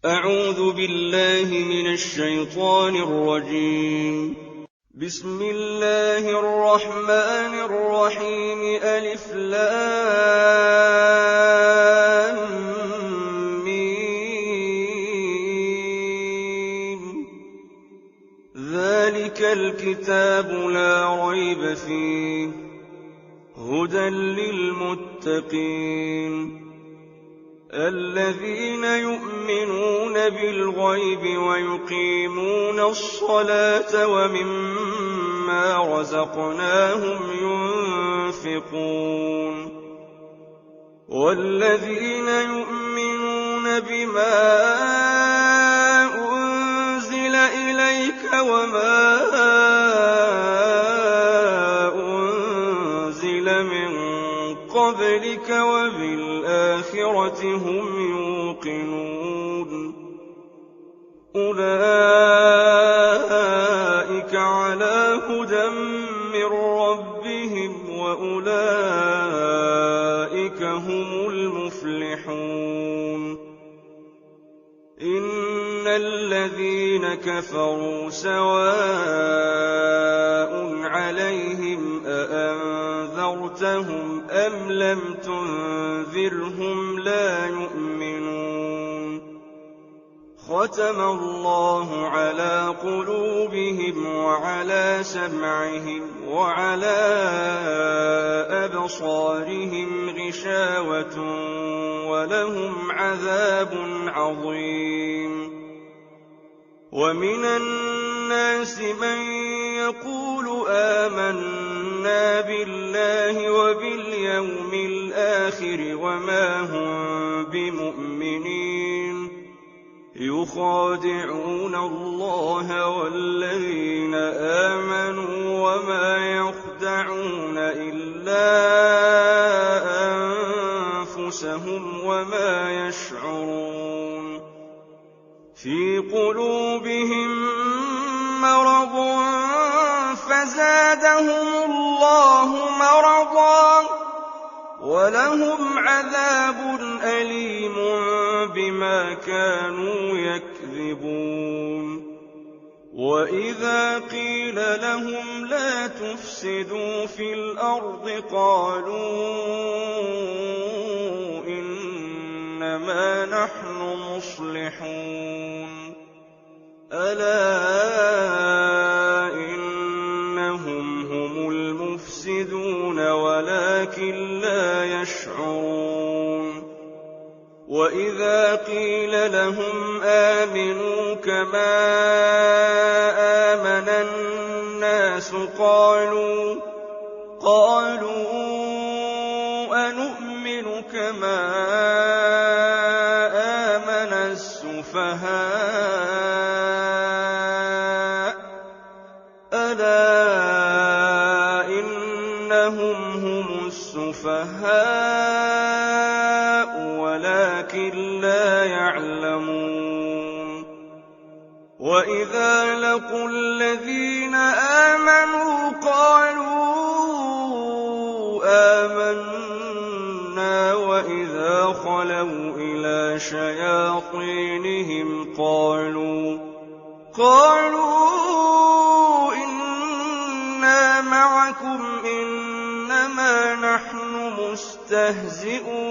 أعوذ بالله من الشيطان الرجيم. بسم الله الرحمن الرحيم. ألف لام ميم. ذلك الكتاب لا ريب فيه هدى للمتقين الذين يؤمنون بالغيب ويقيمون الصلاة ومما رزقناهم ينفقون والذين يؤمنون بما أنزل إليك وما أنزل من قبلك وبالآخرة هم يوقنون أولئك على هدى من ربهم وأولئك هم المفلحون. إن الذين كفروا سواء عليهم أأنذرتهم أم لم تنذرهم لا يؤمنون. ختم الله على قلوبهم وعلى سمعهم وعلى أبصارهم غشاوة ولهم عذاب عظيم. ومن الناس من يقول آمنا بالله وباليوم الآخر وما هم بمؤمنين يخادعون الله والذين آمنوا وما يخدعون إلا أنفسهم وما يشعرون. في قلوبهم مرض فزادهم الله مرضا ولهم عذاب أليم بما كانوا يكذبون. وإذا قيل لهم لا تفسدوا في الأرض قالوا إنما نحن مصلحون. ألا إنهم هم المفسدون ولكن لا يشعرون. وإذا قيل لهم آمنوا كما آمن الناس قالوا أنؤمن كما آمن السفهاء ألا إنهم هم السفهاء ولكن لا يعلمون. وإذا لقوا الذين آمنوا قالوا آمنا وإذا خلوا إلى شياطينهم قالوا إنا معكم إنما نحن مستهزئون.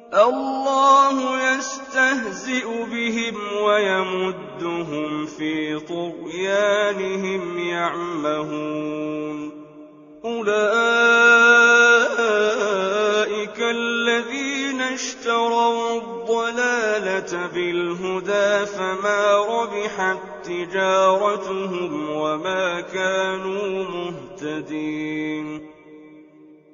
الله يستهزئ بهم ويمدهم في طغيانهم يعمهون. أولئك الذين اشتروا الضلالة بالهدى فما ربحت تجارتهم وما كانوا مهتدين.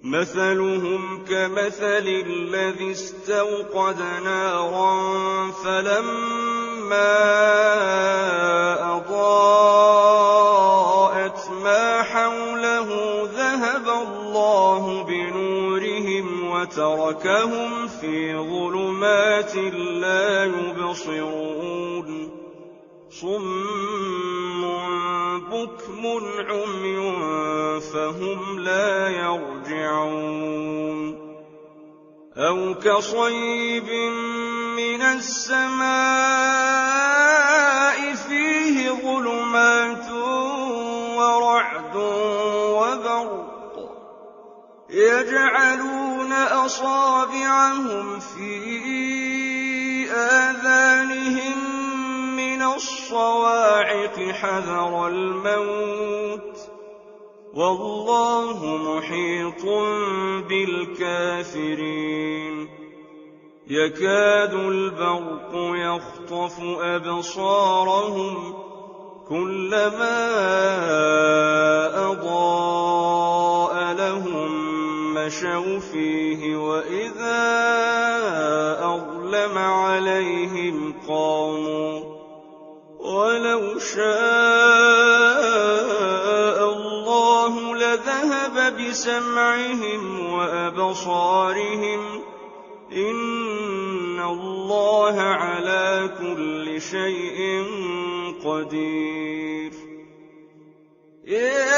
مثلهم كمثل الذي استوقد نارا فلما أضاءت ما حوله ذهب الله بنورهم وتركهم في ظلمات لا يبصرون. صم بكم عمي فهم لا يرجعون. أو كصيب مِّنَ السَّمَاءِ فِيهِ ظُلُمَاتٌ وَرَعْدٌ وَبَرْقٌ يَجْعَلُونَ أَصَابِعَهُمْ فِي آذَانِهِم مِّنَ الصَّوَاعِقِ حَذَرَ الْمَوْتِ ۚ وَاللَّهُ مُحِيطٌ بِالْكَافِرِينَ يَكَادُ الْبَرْقُ يَخْطَفُ أَبْصَارَهُمْ كُلَّمَا أَضَاءَ لَهُم مَّشَوْا فِيهِ وَإِذَا أَظْلَمَ عَلَيْهِمْ قَامُوا ۚ وَلَوْ شَاءَ اللَّهُ لَذَهَبَ بِسَمْعِهِمْ وَأَبْصَارِهِمْ ۚ إِنَّ اللَّهَ عَلَىٰ كُلِّ شَيْءٍ قَدِيرٌ يَا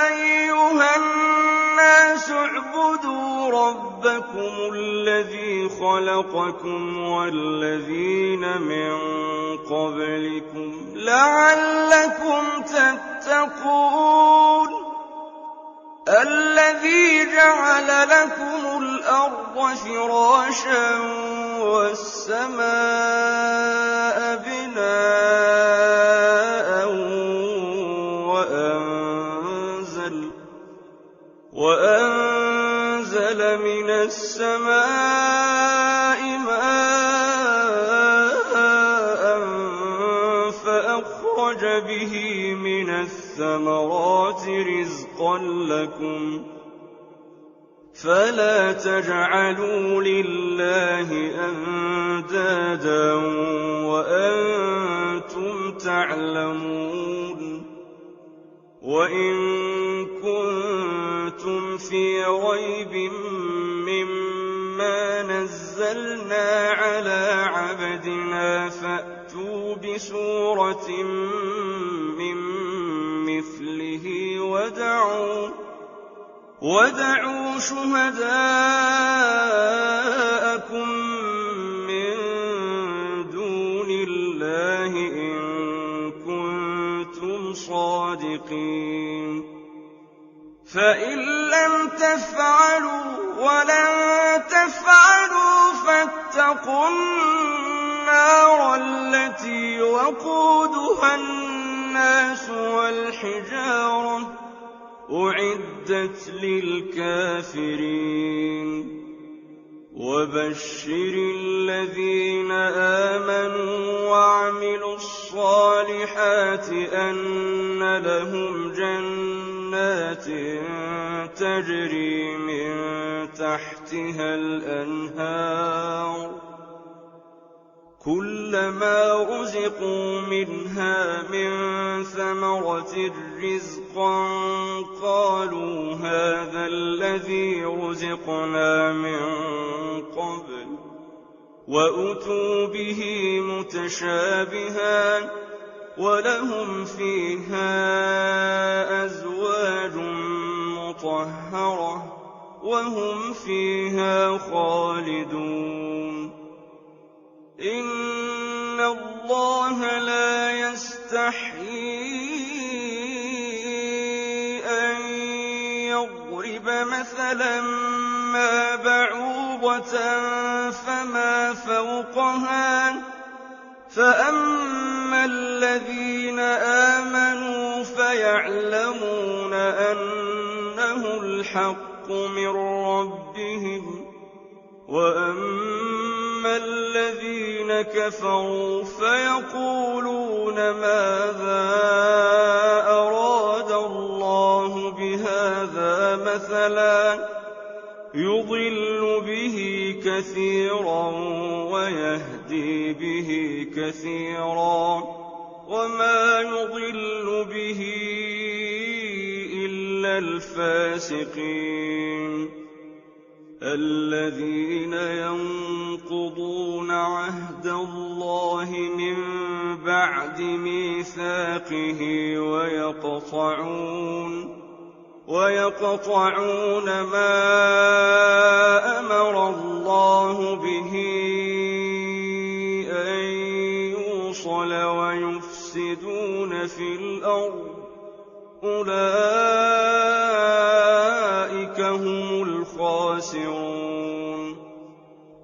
أَيُّهَا النَّاسُ اعْبُدُوا رَبَّكُمُ الَّذِي خَلَقَكُمْ وَالَّذِينَ مِن قَبْلِكُمْ لَعَلَّكُمْ تَتَّقُونَ الَّذِي جَعَلَ لَكُمُ الْأَرْضَ فِرَاشًا وَالسَّمَاءَ بِنَاءً وَأَنزَلَ مِنَ السَّمَاءِ مَاءً فَأَخْرَجَ بِهِ مِنَ الثَّمَرَاتِ رِزْقًا لَّكُمْ ۖ فَلَا تَجْعَلُوا لِلَّهِ أَندَادًا وَأَنتُمْ تَعْلَمُونَ وَإِن كُنتُمْ فِي رَيْبٍ مِّمَّا نَزَّلْنَا عَلَىٰ عَبْدِنَا فَأْتُوا بِسُورَةٍ مِّن مِّثْلِهِ وَادْعُوا شُهَدَاءَكُم مِّن دُونِ اللَّهِ إِن كُنتُمْ صَادِقِينَ فَإِن لَّمْ تَفْعَلُوا وَلَن تَفْعَلُوا فَاتَّقُوا النَّارَ الَّتِي وَقُودُهَا النَّاسُ وَالْحِجَارَةُ ۖ أُعِدَّتْ لِلْكَافِرِينَ وَبَشِّرِ الَّذِينَ آمَنُوا وَعَمِلُوا الصَّالِحَاتِ أَنَّ لَهُمْ جَنَّاتٍ تَجْرِي مِن تَحْتِهَا الْأَنْهَارُ كُلَّمَا رُزِقُوا مِنْهَا مِن ثَمَرَةٍ رِّزْقًا قَالُوا هَٰذَا الَّذِي رُزِقْنَا مِن قَبْلُ ۖ وَأُتُوا بِهِ مُتَشَابِهًا ۖ وَلَهُمْ فِيهَا أَزْوَاجٌ مُّطَهَّرَةٌ ۖ وَهُمْ فِيهَا خَالِدُونَ إِنَّ اللَّهَ لَا يَسْتَحْيِي أَن يَضْرِبَ مَثَلًا مَّا بَعُوضَةً فَمَا فَوْقَهَا ۚ فَأَمَّا الَّذِينَ آمَنُوا فَيَعْلَمُونَ أَنَّهُ الْحَقُّ مِن رَّبِّهِمْ ۖ وَأَمَّا الَّذِينَ كَفَرُوا فَيَقُولُونَ مَاذَا أَرَادَ اللَّهُ بِهَٰذَا مَثَلًا ۚ يُضِلُّ بِهِ كَثِيرًا وَيَهْدِي بِهِ كَثِيرًا ۚ وَمَا يُضِلُّ بِهِ إِلَّا الْفَاسِقِينَ الَّذِينَ يَنقُضُونَ عَهْدَ اللَّهِ مِن بَعْدِ مِيثَاقِهِ وَيَقْطَعُونَ مَا أَمَرَ اللَّهُ بِهِ الْبُصَلَ وَيُفْسِدُونَ فِي الْأَرْضِ أُولَٰئِكَ هُمُ الْخَاسِرُونَ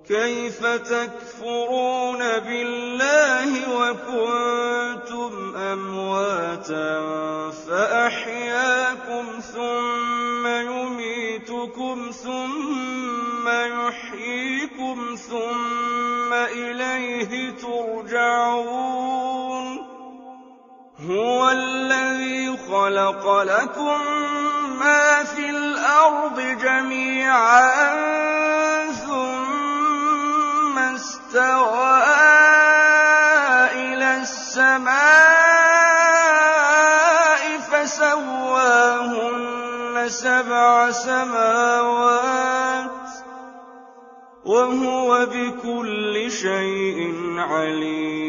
كَيْفَ تَكْفُرُونَ بِاللَّهِ وَكُنتُمْ أَمْوَاتًا فَأَحْيَاكُمْ ثُمَّ يُمِيتُكُمْ ثُمَّ يُحْيِيكُمْ ثُمَّ إِلَيْهِ تُرْجَعُونَ هُوَ الَّذِي خَلَقَ لَكُم مَّا فِي الْأَرْضِ جَمِيعًا ثُمَّ اسْتَوَىٰ إِلَى السَّمَاءِ فَسَوَّاهُنَّ سَبْعَ سَمَاوَاتٍ وَهُوَ بِكُلِّ شَيْءٍ عَلِيمٌ